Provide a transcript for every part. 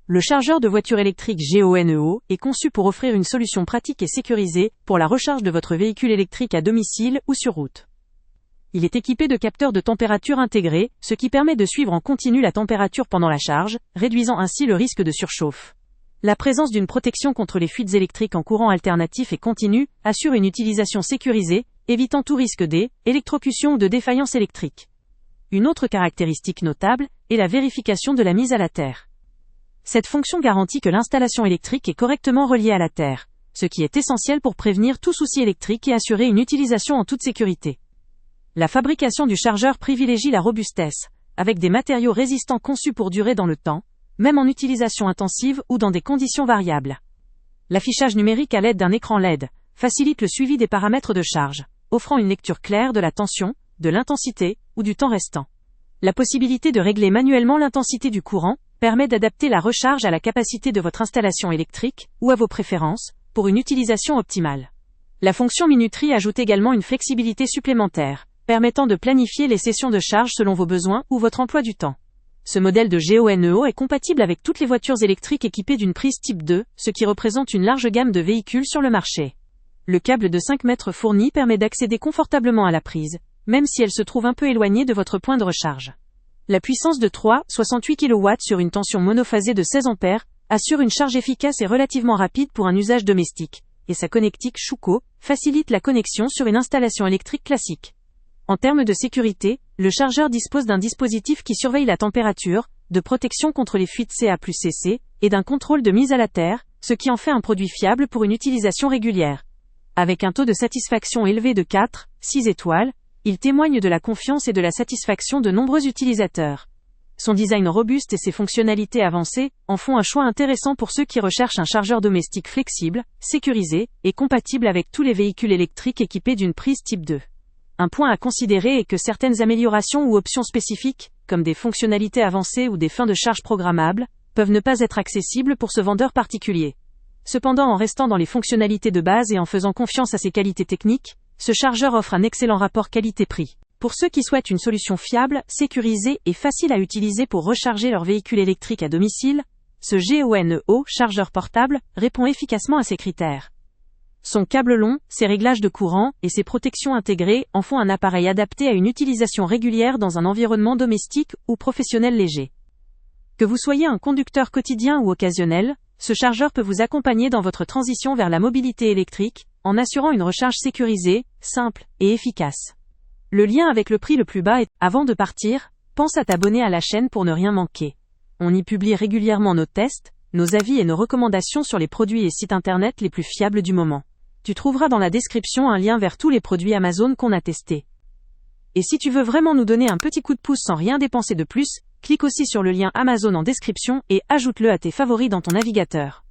Le chargeur de voiture électrique GeoNEO est conçu pour offrir une solution pratique et sécurisée pour la recharge de votre véhicule électrique à domicile ou sur route. Il est équipé de capteurs de température intégrés, ce qui permet de suivre en continu la température pendant la charge, réduisant ainsi le risque de surchauffe. La présence d'une protection contre les fuites électriques en courant alternatif et continu assure une utilisation sécurisée, évitant tout risque d'électrocution ou de défaillance électrique. Une autre caractéristique notable est la vérification de la mise à la terre. Cette fonction garantit que l'installation électrique est correctement reliée à la terre, ce qui est essentiel pour prévenir tout souci électrique et assurer une utilisation en toute sécurité. La fabrication du chargeur privilégie la robustesse, avec des matériaux résistants conçus pour durer dans le temps, même en utilisation intensive ou dans des conditions variables. L'affichage numérique à l'aide d'un écran LED facilite le suivi des paramètres de charge, offrant une lecture claire de la tension, de l'intensité ou du temps restant. La possibilité de régler manuellement l'intensité du courant permet d'adapter la recharge à la capacité de votre installation électrique ou à vos préférences pour une utilisation optimale. La fonction minuterie ajoute également une flexibilité supplémentaire, permettant de planifier les sessions de charge selon vos besoins ou votre emploi du temps. Ce modèle de GeoNEO est compatible avec toutes les voitures électriques équipées d'une prise type 2, ce qui représente une large gamme de véhicules sur le marché. Le câble de 5 mètres fourni permet d'accéder confortablement à la prise, même si elle se trouve un peu éloignée de votre point de recharge. La puissance de 3,68 kW sur une tension monophasée de 16 A assure une charge efficace et relativement rapide pour un usage domestique, et sa connectique Schuko facilite la connexion sur une installation électrique classique. En termes de sécurité, le chargeur dispose d'un dispositif qui surveille la température, de protection contre les fuites CA+CC, et d'un contrôle de mise à la terre, ce qui en fait un produit fiable pour une utilisation régulière. Avec un taux de satisfaction élevé de 4,6 étoiles, il témoigne de la confiance et de la satisfaction de nombreux utilisateurs. Son design robuste et ses fonctionnalités avancées en font un choix intéressant pour ceux qui recherchent un chargeur domestique flexible, sécurisé et compatible avec tous les véhicules électriques équipés d'une prise type 2. Un point à considérer est que certaines améliorations ou options spécifiques, comme des fonctionnalités avancées ou des fins de charge programmables, peuvent ne pas être accessibles pour ce vendeur particulier. Cependant, en restant dans les fonctionnalités de base et en faisant confiance à ses qualités techniques, ce chargeur offre un excellent rapport qualité-prix. Pour ceux qui souhaitent une solution fiable, sécurisée et facile à utiliser pour recharger leur véhicule électrique à domicile, ce GeoNEO chargeur portable répond efficacement à ces critères. Son câble long, ses réglages de courant et ses protections intégrées en font un appareil adapté à une utilisation régulière dans un environnement domestique ou professionnel léger. Que vous soyez un conducteur quotidien ou occasionnel, ce chargeur peut vous accompagner dans votre transition vers la mobilité électrique, en assurant une recharge sécurisée, simple et efficace. Le lien avec le prix le plus bas est, avant de partir, pense à t'abonner à la chaîne pour ne rien manquer. On y publie régulièrement nos tests, nos avis et nos recommandations sur les produits et sites internet les plus fiables du moment. Tu trouveras dans la description un lien vers tous les produits Amazon qu'on a testés. Et si tu veux vraiment nous donner un petit coup de pouce sans rien dépenser de plus, clique aussi sur le lien Amazon en description et ajoute-le à tes favoris dans ton navigateur.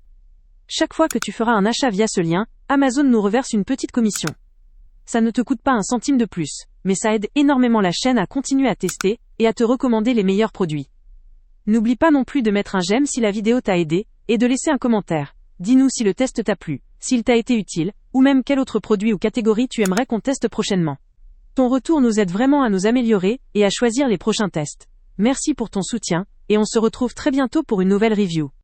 Chaque fois que tu feras un achat via ce lien, Amazon nous reverse une petite commission. Ça ne te coûte pas un centime de plus, mais ça aide énormément la chaîne à continuer à tester et à te recommander les meilleurs produits. N'oublie pas non plus de mettre un j'aime si la vidéo t'a aidé et de laisser un commentaire. Dis-nous si le test t'a plu, s'il t'a été utile, ou même quel autre produit ou catégorie tu aimerais qu'on teste prochainement. Ton retour nous aide vraiment à nous améliorer et à choisir les prochains tests. Merci pour ton soutien, et on se retrouve très bientôt pour une nouvelle review.